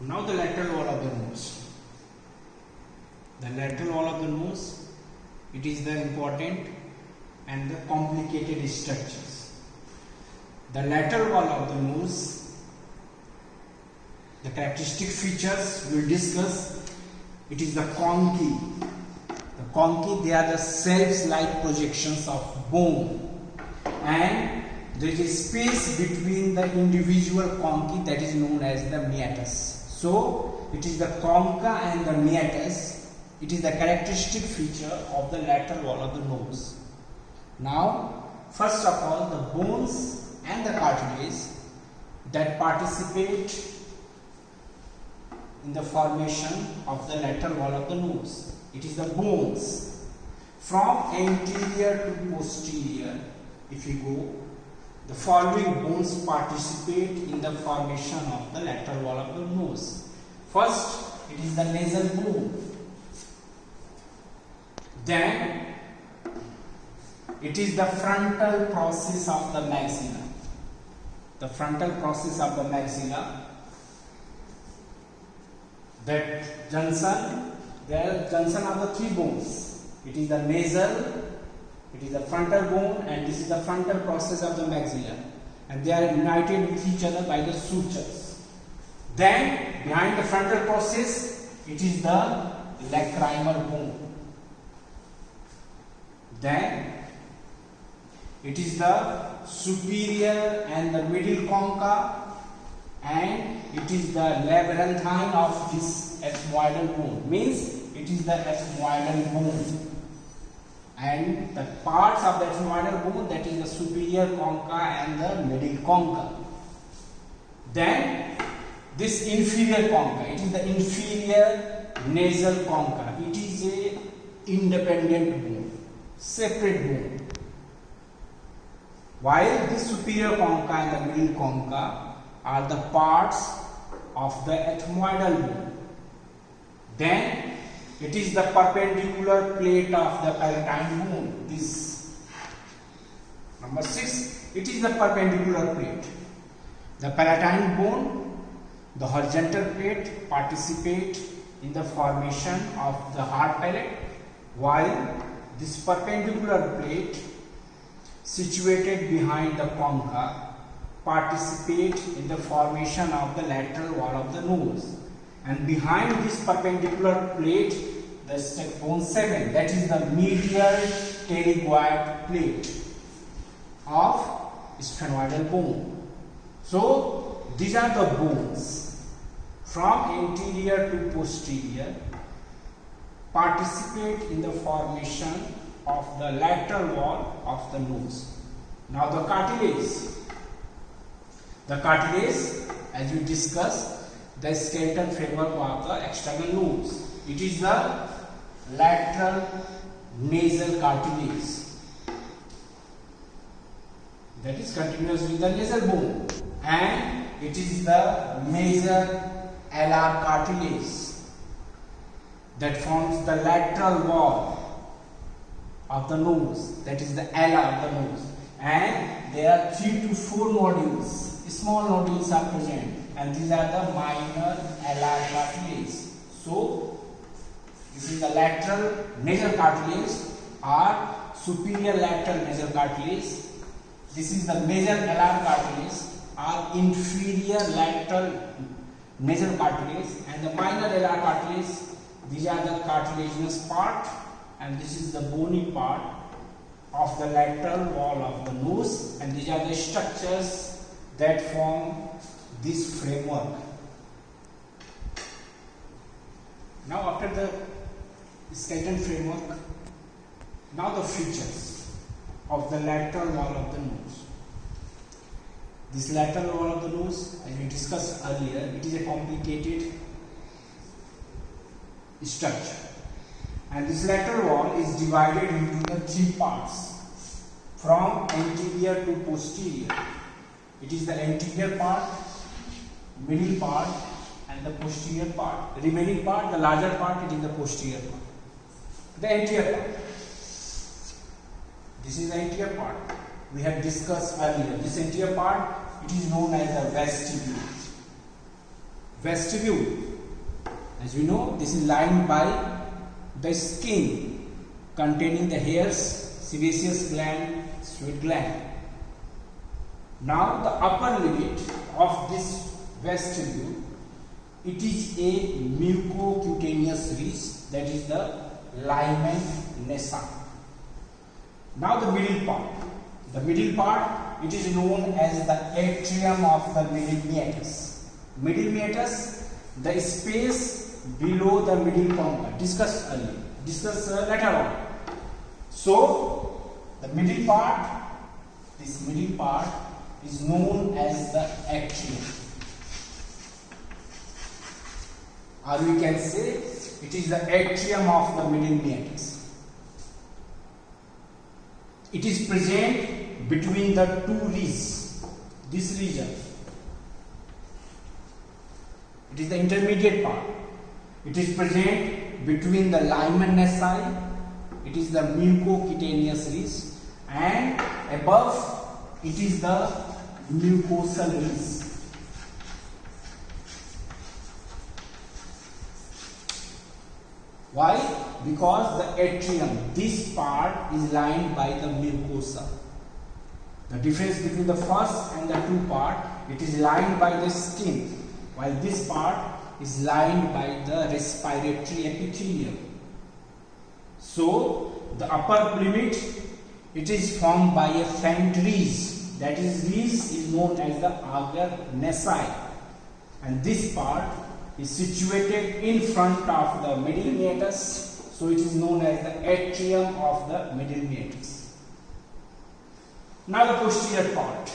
Now the lateral wall of the nose. The lateral wall of the nose, it is the important and the complicated structures. The lateral wall of the nose, the characteristic features we will discuss. It is the conchae. The conchae, they are the cells-like projections of bone, and there is a space between the individual conchae that is known as the meatus. So it is the concha and the meatus. It is the characteristic feature of the lateral wall of the nose. Now, first of all, the bones and the cartilage that participate in the formation of the lateral wall of the nose. It is the bones from anterior to posterior. If you go, the following bones participate in the formation of the lateral wall of the nose. First, it is the nasal bone. Then, it is the frontal process of the maxilla. The frontal process of the maxilla. That junction, there junction of the three bones. It is the nasal, it is the frontal bone, and this is the frontal process of the maxilla, and they are united with each other by the sutures. Then behind the frontal process, it is the lacrimal bone. Then it is the superior and the middle concha, and it is the labyrinthine of this ethmoidal bone. Means it is the ethmoidal bone. And the parts of the ethmoidal bone, that is the superior concha and the middle concha. Then this inferior concha, it is the inferior nasal concha. It is a independent bone, separate bone. While this superior concha and the middle concha are the parts of the ethmoidal bone. Then it is the perpendicular plate of the palatine bone. This number 6. It is the perpendicular plate. The palatine bone, the horizontal plate participate in the formation of the hard palate, while this perpendicular plate situated behind the concha participate in the formation of the lateral wall of the nose. And behind this perpendicular plate, the step bone 7, that is the medial pterygoid plate of sphenoidal bone. So these are the bones from anterior to posterior participate in the formation of the lateral wall of the nose. Now the cartilage. The cartilage, as we discussed, the skeletal framework of the external nose. It is the lateral nasal cartilage that is continuous with the nasal bone, and it is the major alar cartilage that forms the lateral wall of the nose, that is the alar of the nose, and there are 3 to 4 nodules, small nodules are present, and these are the minor alar cartilage. So this is the lateral nasal cartilage or superior lateral nasal cartilage. This is the major alar cartilage or inferior lateral nasal cartilage, and the minor alar cartilage. These are the cartilaginous part, and this is the bony part of the lateral wall of the nose, and these are the structures that form this framework. Now after the skeleton framework, now the features of the lateral wall of the nose. This lateral wall of the nose, as we discussed earlier, it is a complicated structure, and this lateral wall is divided into the 3 parts from anterior to posterior. It is the anterior part, middle part, and the posterior part. The remaining part, the larger part, it is the posterior part. The anterior part. This is the anterior part. We have discussed earlier. This anterior part, it is known as the vestibule. vestibule. As we know, this is lined by the skin containing the hairs, sebaceous gland, sweat gland. Now the upper limit of this vestibule, it is a mucocutaneous ridge, that is the Lyman nessa. Now the middle part, it is known as the atrium of the middle meatus. Middle meatus, the space below the middle concha, discussed later on. So the middle part, this middle part is known as the atrium, or we can say it is the atrium of the middle meatus. It is present between the two ridges, this region. It is the intermediate part. It is present between the Lyman nessae, it is the mucocutaneous ridge, and above it is the mucosal ridge. Why? Because the atrium, this part is lined by the mucosa. The difference between the first and the two part, it is lined by the skin, while this part is lined by the respiratory epithelium. So the upper limit, it is formed by a faint ridge, that ridge is known as the agar nessae, and this part is situated in front of the middle meatus, so it is known as the atrium of the middle meatus. Now the posterior part.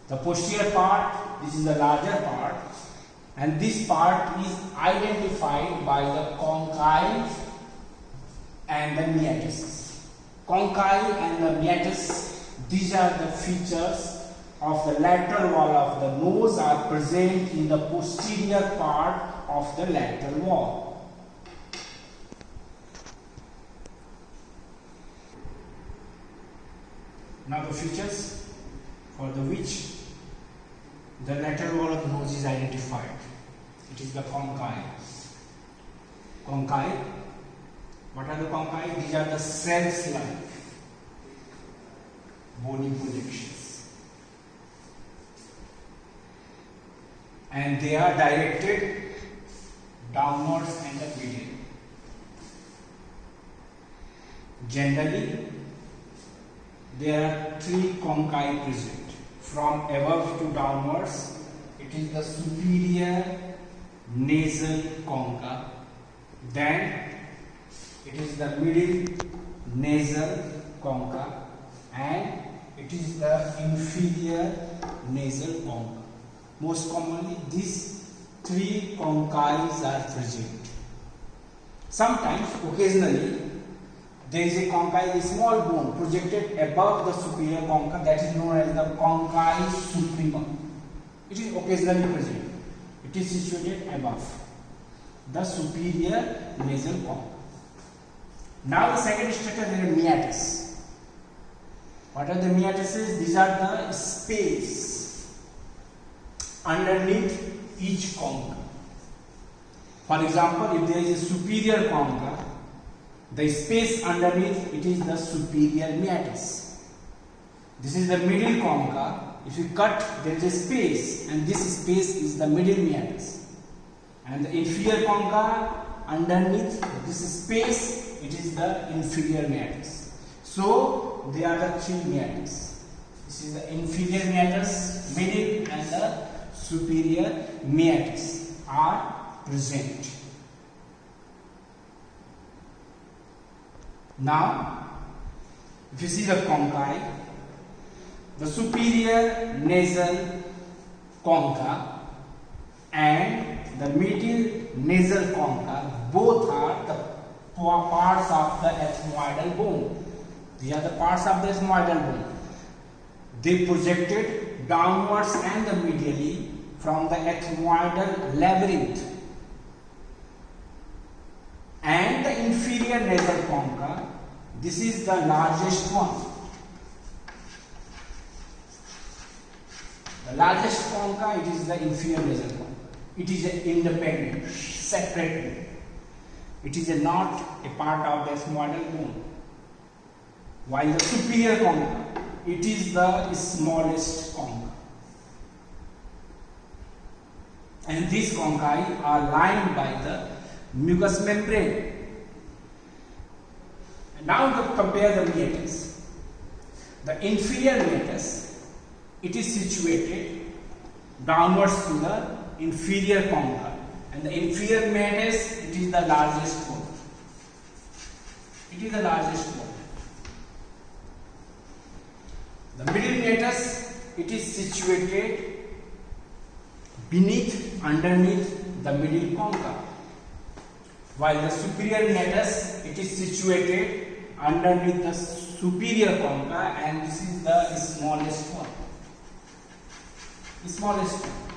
The posterior part, this is the larger part, and this part is identified by the conchae and the meatus. Conchae and the meatus, these are the features of the lateral wall of the nose, are present in the posterior part of the lateral wall. Now the features for the which the lateral wall of the nose is identified. It is the conchae. Conchae. What are the conchae? These are the cells-like bony projections, and they are directed downwards and the middle. Generally, there are three conchae present. From above to downwards, it is the superior nasal concha, then it is the middle nasal concha, and it is the inferior nasal concha. Most commonly, these three conchae are present. Sometimes, occasionally, there is a conchae, a small bone projected above the superior concha, that is known as the conchae suprema. It is occasionally present. It is situated above the superior nasal concha. Now the second structure is meatus. What are the meatuses? These are the space underneath each concha. For example, if there is a superior concha, the space underneath it is the superior meatus. This is the middle concha. If you cut, there is a space, and this space is the middle meatus. And the inferior concha, underneath this space, it is the inferior meatus. So they are the three meatus. This is the inferior meatus, middle, and the superior meatus are present. Now, if you see the conchae, the superior nasal concha and the middle nasal concha, both are the parts of the ethmoidal bone. These are the parts of the ethmoidal bone. They projected downwards and the medially from the ethmoidal labyrinth. And the inferior nasal concha, this is the largest one. The largest concha, it is the inferior nasal concha. it is independent, separate. It is not a part of the ethmoidal bone. While the superior concha, it is the smallest concha. And these conchae are lined by the mucous membrane. Now compare the meatus. The inferior meatus, it is situated downwards to the inferior concha, and the inferior meatus, it is the largest bone. It is the largest bone. The middle meatus, it is situated underneath the middle concha, while the superior meatus, it is situated underneath the superior concha, and this is the smallest one. The smallest one.